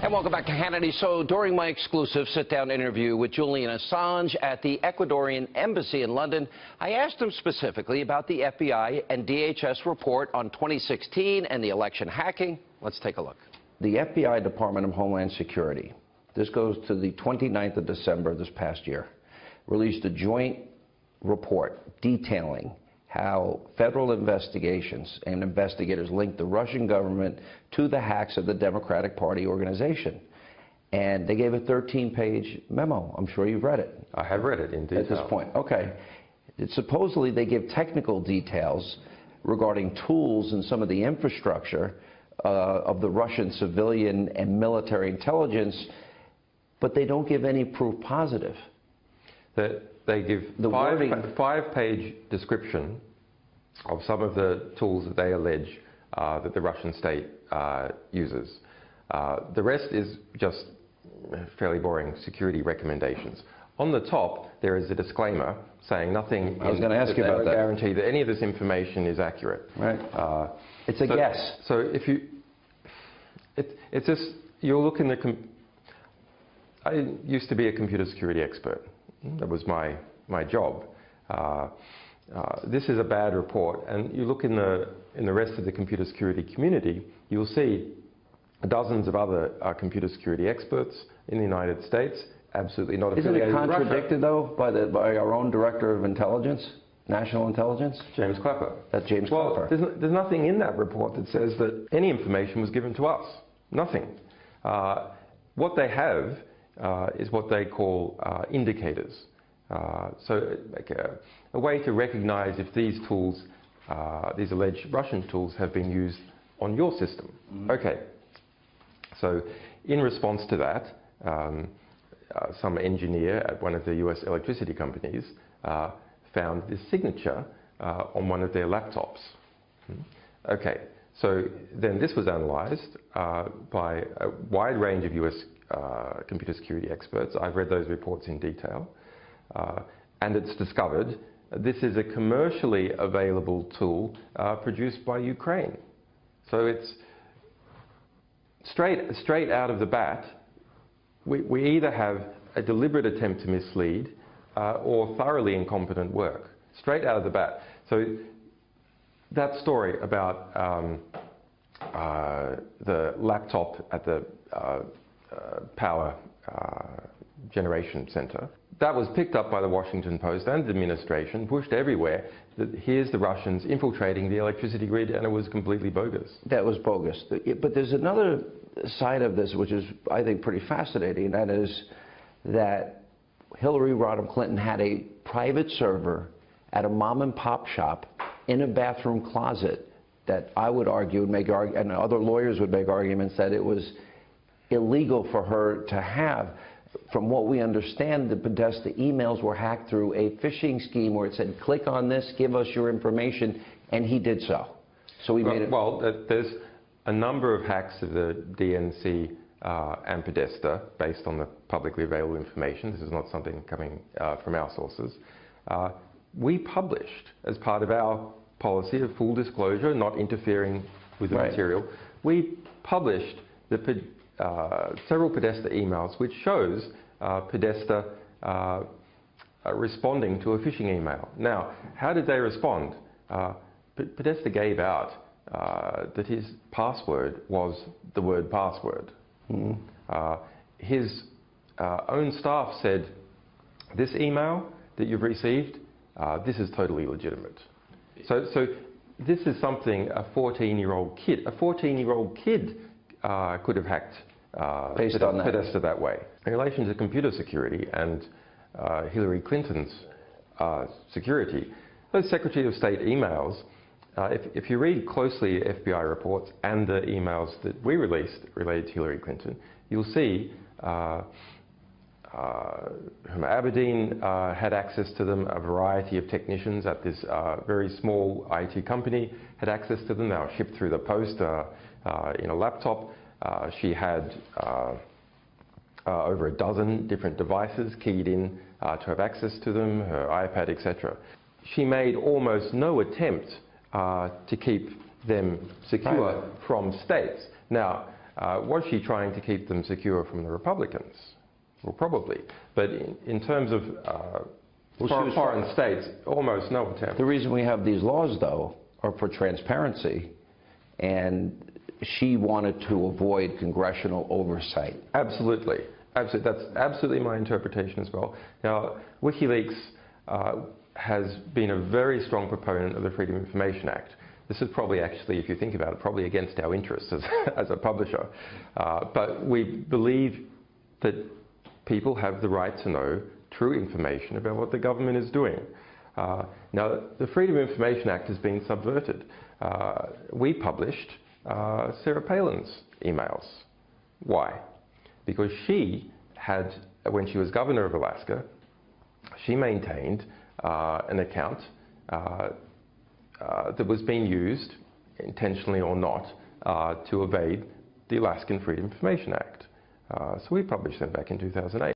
And welcome back to Hannity. So during my exclusive sit-down interview with Julian Assange at the Ecuadorian Embassy in London, I asked him specifically about the FBI and DHS report on 2016 and the election hacking. Let's take a look. The FBI, Department of Homeland Security, this goes to the 29th of December this past year, released a joint report detailing how federal investigations and investigators linked the Russian government to the hacks of the Democratic Party organization. And they gave a 13-page memo. I'm sure you've read it. I have read it in detail. At this point. Okay. Supposedly they give technical details regarding tools and some of the infrastructure of the Russian civilian and military intelligence, but they don't give any proof positive. They give a five-page description of some of the tools that they allege that the Russian state uses. The rest is just fairly boring security recommendations. On the top, there is a disclaimer saying nothing. I was going to ask you about that. Guarantee that any of this information is accurate. Right. It's a guess. So if you, it's just you'll look in the. I used to be a computer security expert. That was my job. This is a bad report, and you look in the rest of the computer security community, you'll see dozens of other computer security experts in the United States, absolutely not affiliated with Russia. Isn't it contradicted though by our own Director of Intelligence, National Intelligence? James Clapper. That's James Clapper. Well, there's nothing in that report that says that any information was given to us. Nothing. What they have is what they call indicators. So like a way to recognize if these tools, these alleged Russian tools, have been used on your system. Mm-hmm. Okay. So in response to that, some engineer at one of the US electricity companies found this signature on one of their laptops. Okay. So then this was analyzed by a wide range of US computer security experts. I've read those reports in detail. And it's discovered this is a commercially available tool produced by Ukraine. So it's straight out of the bat, we either have a deliberate attempt to mislead or thoroughly incompetent work. Straight out of the bat. So that story about the laptop at the power generation center, that was picked up by the Washington Post and the administration, pushed everywhere, that here's the Russians infiltrating the electricity grid, and it was completely bogus. That was bogus. But there's another side of this which is, I think, pretty fascinating, and that is that Hillary Rodham Clinton had a private server at a mom-and-pop shop in a bathroom closet that I would argue, and other lawyers would make arguments that it was illegal for her to have. From what we understand, the Podesta emails were hacked through a phishing scheme where it said, click on this, give us your information, and he did so. So we made it. Well, there's a number of hacks of the DNC and Podesta based on the publicly available information. This is not something coming from our sources. We published, as part of our policy of full disclosure, not interfering with the material, we published the several Podesta emails, which shows Podesta responding to a phishing email. Now, how did they respond? Podesta gave out that his password was the word password. Mm-hmm. His own staff said, this email that you've received, this is totally legitimate. So this is something a 14-year-old kid could have hacked based on Podesta that way. In relation to computer security and Hillary Clinton's security, those Secretary of State emails, if you read closely FBI reports and the emails that we released related to Hillary Clinton, you'll see Aberdeen had access to them. A variety of technicians at this very small IT company had access to them. They were shipped through the post in a laptop. She had over a dozen different devices keyed in to have access to them, her iPad, etc. She made almost no attempt to keep them secure from states. Now, Was she trying to keep them secure from the Republicans? Well, probably. But in terms of foreign states, almost no attempt. The reason we have these laws, though, are for transparency, and she wanted to avoid congressional oversight. Absolutely. Absolutely. That's absolutely my interpretation as well. Now, WikiLeaks has been a very strong proponent of the Freedom of Information Act. This is probably actually, if you think about it, probably against our interests as a publisher. But we believe that people have the right to know true information about what the government is doing. Now, the Freedom of Information Act has been subverted. We published Sarah Palin's emails. Why? Because she had, when she was governor of Alaska, she maintained an account that was being used, intentionally or not, to evade the Alaskan Freedom of Information Act. So we published them back in 2008.